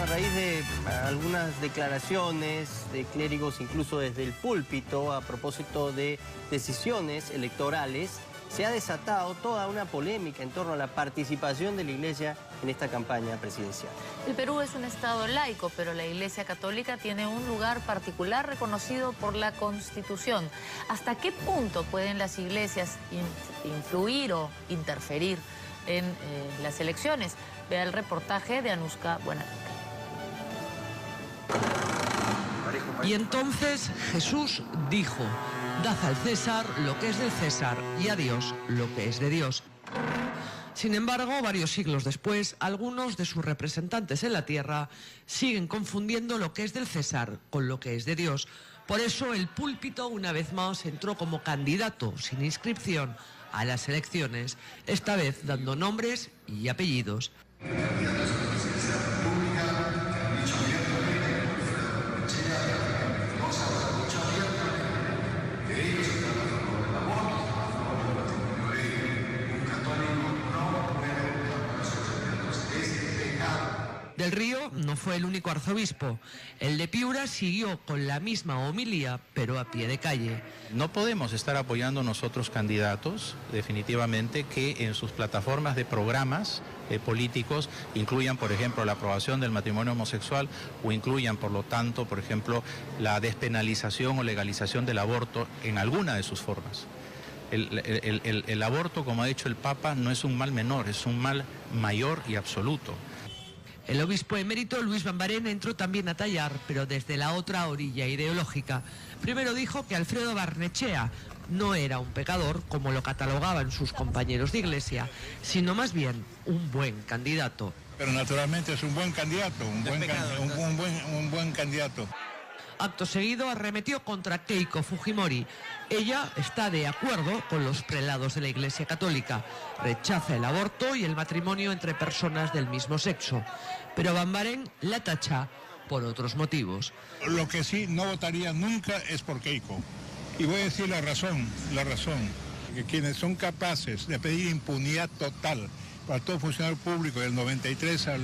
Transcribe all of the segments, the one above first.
a raíz de algunas declaraciones de clérigos, incluso desde el púlpito, a propósito de decisiones electorales, se ha desatado toda una polémica en torno a la participación de la Iglesia en esta campaña presidencial. El Perú es un estado laico, pero la Iglesia Católica tiene un lugar particular reconocido por la Constitución. ¿Hasta qué punto pueden las iglesias influir o interferir en las elecciones? Vea el reportaje de Anuska Buenanote. Y entonces Jesús dijo: dad al César lo que es del César y a Dios lo que es de Dios. Sin embargo, varios siglos después, algunos de sus representantes en la tierra siguen confundiendo lo que es del César con lo que es de Dios. Por eso el púlpito una vez más entró como candidato sin inscripción a las elecciones, esta vez dando nombres y apellidos. Del Río no fue el único arzobispo. El de Piura siguió con la misma homilía, pero a pie de calle. No podemos estar apoyando nosotros candidatos, definitivamente, que en sus plataformas de programas políticos incluyan, por ejemplo, la aprobación del matrimonio homosexual o incluyan, por lo tanto, por ejemplo, la despenalización o legalización del aborto en alguna de sus formas. El aborto, como ha dicho el Papa, no es un mal menor, es un mal mayor y absoluto. El obispo emérito Luis Bambarén entró también a tallar, pero desde la otra orilla ideológica. Primero dijo que Alfredo Barnechea no era un pecador, como lo catalogaban sus compañeros de iglesia, sino más bien un buen candidato. Pero naturalmente es un buen candidato, un buen candidato. Acto seguido arremetió contra Keiko Fujimori. Ella está de acuerdo con los prelados de la Iglesia Católica. Rechaza el aborto y el matrimonio entre personas del mismo sexo. Pero Bambarén la tacha por otros motivos. Lo que sí no votaría nunca es por Keiko. Y voy a decir la razón. Que quienes son capaces de pedir impunidad total para todo funcionario público del 93 al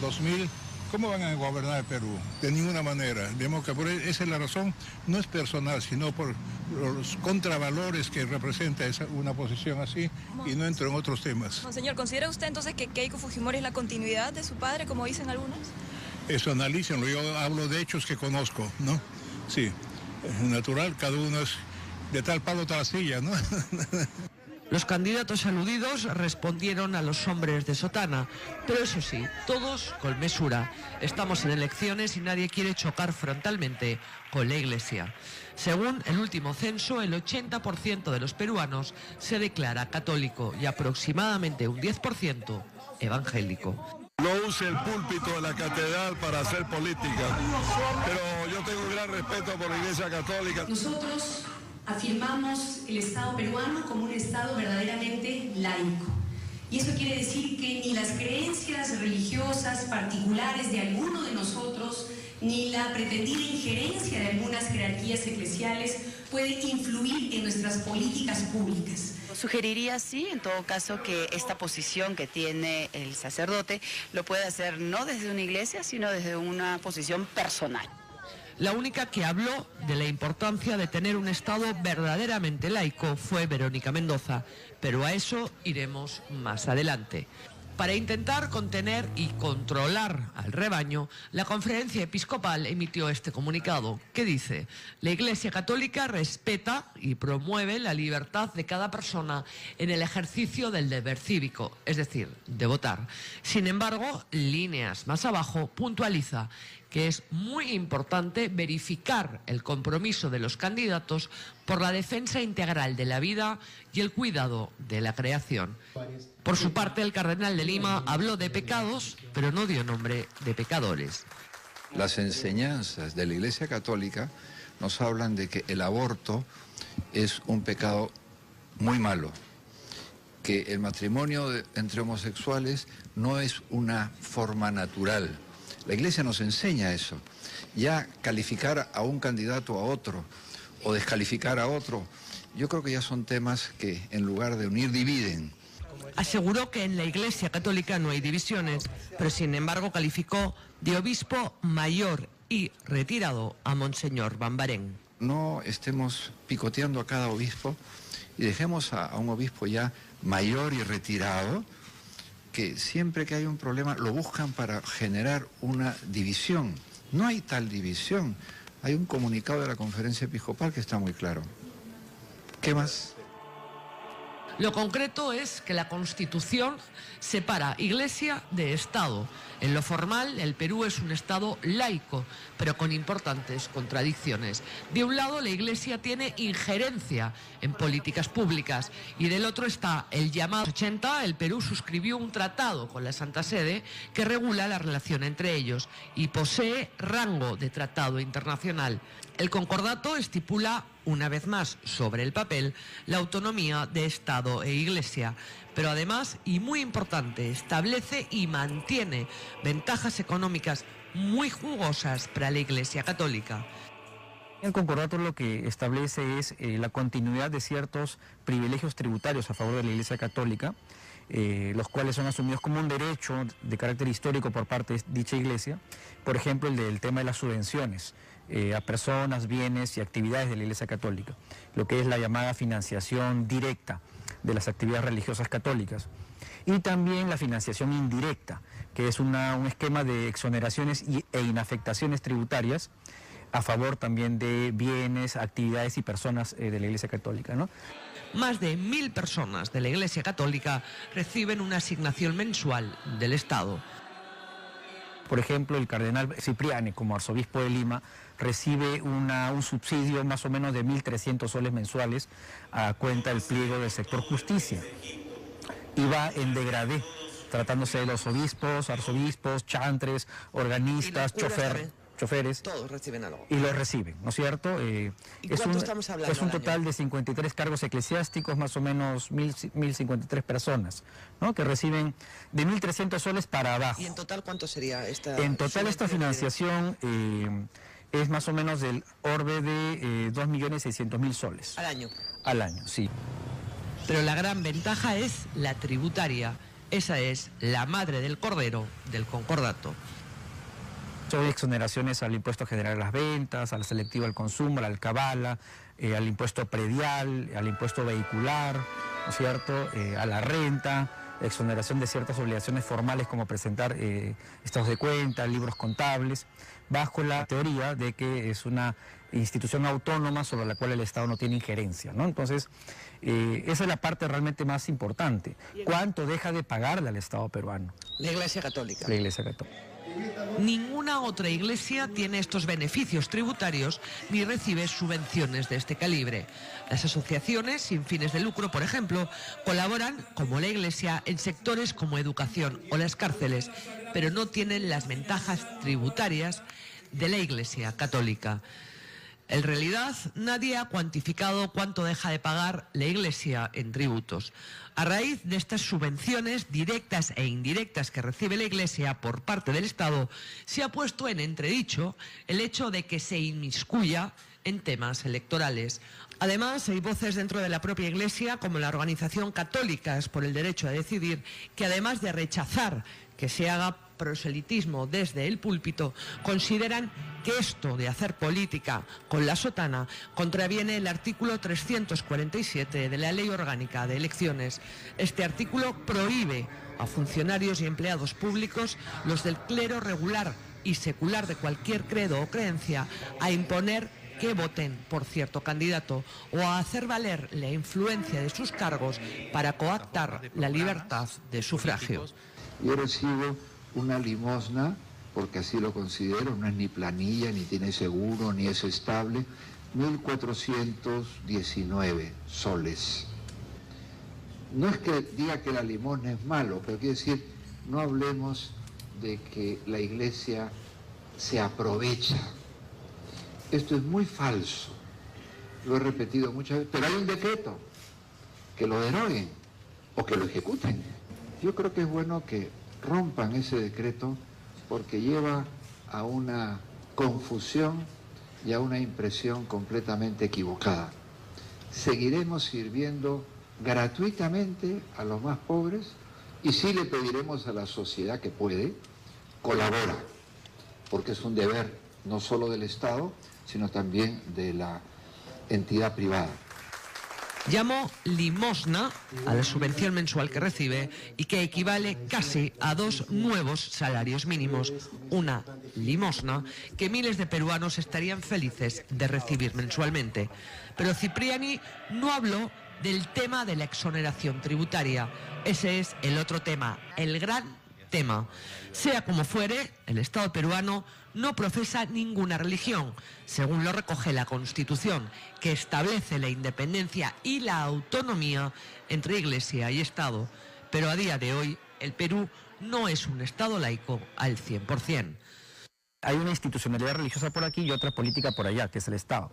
2000... ¿cómo van a gobernar el Perú? De ninguna manera. Digamos que esa es la razón, no es personal, sino por los contravalores que representa una posición así, y no entro en otros temas. Monseñor, ¿considera usted entonces que Keiko Fujimori es la continuidad de su padre, como dicen algunos? Eso analícenlo, yo hablo de hechos que conozco, ¿no? Sí, es natural, cada uno es de tal palo tal silla, ¿no? Los candidatos aludidos respondieron a los hombres de sotana, pero eso sí, todos con mesura. Estamos en elecciones y nadie quiere chocar frontalmente con la Iglesia. Según el último censo, el 80% de los peruanos se declara católico y aproximadamente un 10% evangélico. No use el púlpito de la catedral para hacer política, pero yo tengo un gran respeto por la Iglesia Católica. Nosotros afirmamos el Estado peruano como un Estado verdaderamente laico. Y eso quiere decir que ni las creencias religiosas particulares de alguno de nosotros, ni la pretendida injerencia de algunas jerarquías eclesiales puede influir en nuestras políticas públicas. Sugeriría, sí, en todo caso, que esta posición que tiene el sacerdote lo puede hacer no desde una iglesia, sino desde una posición personal. La única que habló de la importancia de tener un Estado verdaderamente laico fue Verónica Mendoza, pero a eso iremos más adelante. Para intentar contener y controlar al rebaño, la Conferencia Episcopal emitió este comunicado que dice: la Iglesia Católica respeta y promueve la libertad de cada persona en el ejercicio del deber cívico, es decir, de votar. Sin embargo, líneas más abajo puntualiza que es muy importante verificar el compromiso de los candidatos por la defensa integral de la vida y el cuidado de la creación. Por su parte, el cardenal de Lima habló de pecados, pero no dio nombre de pecadores. Las enseñanzas de la Iglesia Católica nos hablan de que el aborto es un pecado muy malo, que el matrimonio entre homosexuales no es una forma natural. La Iglesia nos enseña eso. Ya calificar a un candidato a otro o descalificar a otro, yo creo que ya son temas que en lugar de unir dividen. Aseguró que en la Iglesia Católica no hay divisiones, pero sin embargo calificó de obispo mayor y retirado a Monseñor Bambarén. No estemos picoteando a cada obispo y dejemos a un obispo ya mayor y retirado, que siempre que hay un problema lo buscan para generar una división. No hay tal división. Hay un comunicado de la Conferencia Episcopal que está muy claro. ¿Qué más? Lo concreto es que la Constitución separa Iglesia de Estado. En lo formal, el Perú es un Estado laico, pero con importantes contradicciones. De un lado, la Iglesia tiene injerencia en políticas públicas y del otro está el llamado 80. El Perú suscribió un tratado con la Santa Sede que regula la relación entre ellos y posee rango de tratado internacional. El concordato estipula, una vez más sobre el papel, la autonomía de Estado e Iglesia, pero además, y muy importante, establece y mantiene ventajas económicas muy jugosas para la Iglesia Católica. El concordato lo que establece es la continuidad de ciertos privilegios tributarios a favor de la Iglesia Católica, los cuales son asumidos como un derecho de carácter histórico por parte de dicha Iglesia. Por ejemplo, el del tema de las subvenciones a personas, bienes y actividades de la Iglesia Católica, lo que es la llamada financiación directa de las actividades religiosas católicas, y también la financiación indirecta, que es un esquema de exoneraciones e inafectaciones tributarias a favor también de bienes, actividades y personas de la Iglesia Católica, ¿no? Más de 1000 personas de la Iglesia Católica reciben una asignación mensual del Estado. Por ejemplo, el cardenal Cipriani, como arzobispo de Lima, recibe un subsidio más o menos de 1.300 soles mensuales a cuenta del pliego del sector justicia. Y va en degradé, tratándose de los obispos, arzobispos, chantres, organistas, choferes. Todos reciben algo. Y los reciben, ¿no es cierto? ¿Y cuánto estamos hablando? Es un total de 53 cargos eclesiásticos, más o menos 1.053 personas, ¿no? Que reciben de 1.300 soles para abajo. ¿Y en total cuánto sería esta? En total esta financiación es más o menos del orbe de 2.600.000 soles. ¿Al año? Al año, sí. Pero la gran ventaja es la tributaria. Esa es la madre del cordero del concordato. Hay exoneraciones al impuesto general a las ventas, al selectivo al consumo, a la alcabala, al impuesto predial, al impuesto vehicular, ¿no es cierto?, a la renta, exoneración de ciertas obligaciones formales como presentar estados de cuenta, libros contables, bajo la teoría de que es una institución autónoma sobre la cual el Estado no tiene injerencia, ¿no? Entonces, esa es la parte realmente más importante. ¿Cuánto deja de pagarle al Estado peruano? La Iglesia Católica. La Iglesia Católica. Ninguna otra iglesia tiene estos beneficios tributarios ni recibe subvenciones de este calibre. Las asociaciones sin fines de lucro, por ejemplo, colaboran, como la iglesia, en sectores como educación o las cárceles, pero no tienen las ventajas tributarias de la Iglesia Católica. En realidad, nadie ha cuantificado cuánto deja de pagar la Iglesia en tributos. A raíz de estas subvenciones directas e indirectas que recibe la Iglesia por parte del Estado, se ha puesto en entredicho el hecho de que se inmiscuya en temas electorales. Además, hay voces dentro de la propia Iglesia, como la organización Católicas por el Derecho a Decidir, que además de rechazar que se haga proselitismo desde el púlpito, consideran que esto de hacer política con la sotana contraviene el artículo 347 de la Ley Orgánica de Elecciones. Este artículo prohíbe a funcionarios y empleados públicos, los del clero regular y secular de cualquier credo o creencia, a imponer que voten por cierto candidato o a hacer valer la influencia de sus cargos para coactar la libertad de sufragio. Yo recibo una limosna, porque así lo considero, no es ni planilla, ni tiene seguro, ni es estable, 1.419 soles. No es que diga que la limosna es malo, pero quiere decir, no hablemos de que la Iglesia se aprovecha. Esto es muy falso, lo he repetido muchas veces, pero hay un decreto, que lo deroguen o que lo ejecuten. Yo creo que es bueno que rompan ese decreto porque lleva a una confusión y a una impresión completamente equivocada. Seguiremos sirviendo gratuitamente a los más pobres y sí le pediremos a la sociedad que puede, colabora, porque es un deber no solo del Estado, sino también de la entidad privada. Llamó limosna a la subvención mensual que recibe y que equivale casi a 2 nuevos salarios mínimos. Una limosna que miles de peruanos estarían felices de recibir mensualmente. Pero Cipriani no habló del tema de la exoneración tributaria. Ese es el otro tema, el gran tema. Sea como fuere, el Estado peruano no profesa ninguna religión, según lo recoge la Constitución, que establece la independencia y la autonomía entre Iglesia y Estado. Pero a día de hoy, el Perú no es un Estado laico al 100%. Hay una institucionalidad religiosa por aquí y otra política por allá, que es el Estado.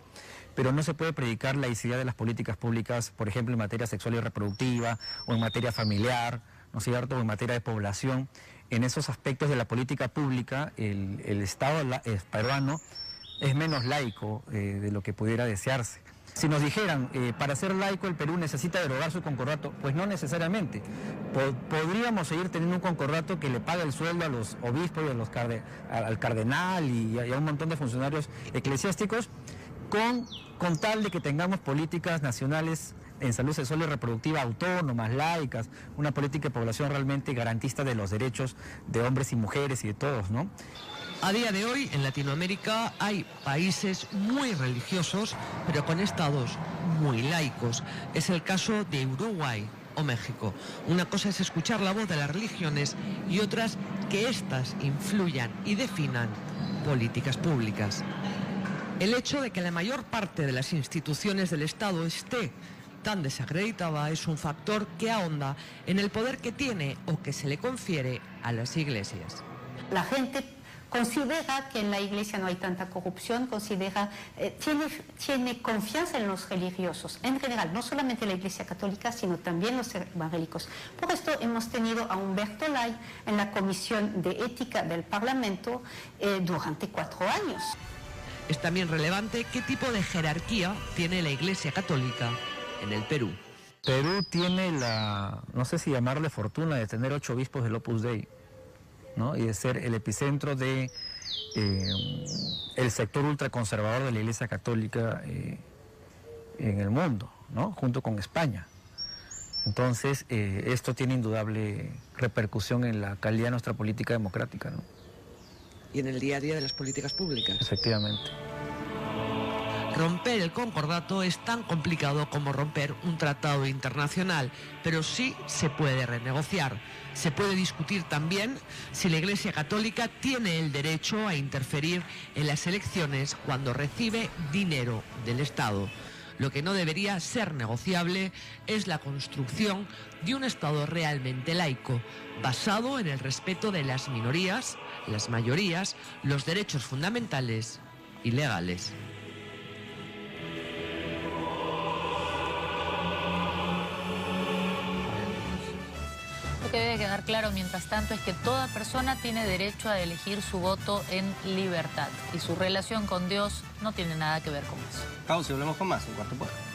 Pero no se puede predicar laicidad de las políticas públicas, por ejemplo, en materia sexual y reproductiva, o en materia familiar, ¿no es cierto?, o en materia de población. En esos aspectos de la política pública, el Estado peruano es menos laico de lo que pudiera desearse. Si nos dijeran, para ser laico el Perú necesita derogar su concordato, pues no necesariamente. Podríamos seguir teniendo un concordato que le paga el sueldo a los obispos y al cardenal y a un montón de funcionarios eclesiásticos, con tal de que tengamos políticas nacionales en salud sexual y reproductiva autónomas, laicas, una política de población realmente garantista de los derechos de hombres y mujeres y de todos, ¿no? A día de hoy, en Latinoamérica hay países muy religiosos, pero con estados muy laicos. Es el caso de Uruguay o México. Una cosa es escuchar la voz de las religiones y otras que éstas influyan y definan políticas públicas. El hecho de que la mayor parte de las instituciones del Estado esté tan desacreditada es un factor que ahonda en el poder que tiene o que se le confiere a las iglesias. La gente considera que en la iglesia no hay tanta corrupción, tiene confianza en los religiosos, en general, no solamente la iglesia católica, sino también los evangélicos. Por esto hemos tenido a Humberto Lay en la Comisión de Ética del Parlamento durante 4 años. Es también relevante qué tipo de jerarquía tiene la iglesia católica en el Perú. Perú tiene no sé si llamarle fortuna, de tener 8 obispos del Opus Dei, ¿no? Y de ser el epicentro de el sector ultraconservador de la Iglesia Católica en el mundo, ¿no? Junto con España. Entonces, esto tiene indudable repercusión en la calidad de nuestra política democrática, ¿no? Y en el día a día de las políticas públicas. Efectivamente. Romper el concordato es tan complicado como romper un tratado internacional, pero sí se puede renegociar. Se puede discutir también si la Iglesia Católica tiene el derecho a interferir en las elecciones cuando recibe dinero del Estado. Lo que no debería ser negociable es la construcción de un Estado realmente laico, basado en el respeto de las minorías, las mayorías, los derechos fundamentales y legales. Lo que debe quedar claro, mientras tanto, es que toda persona tiene derecho a elegir su voto en libertad y su relación con Dios no tiene nada que ver con eso. Pausa y volvemos con más en Cuarto Poder.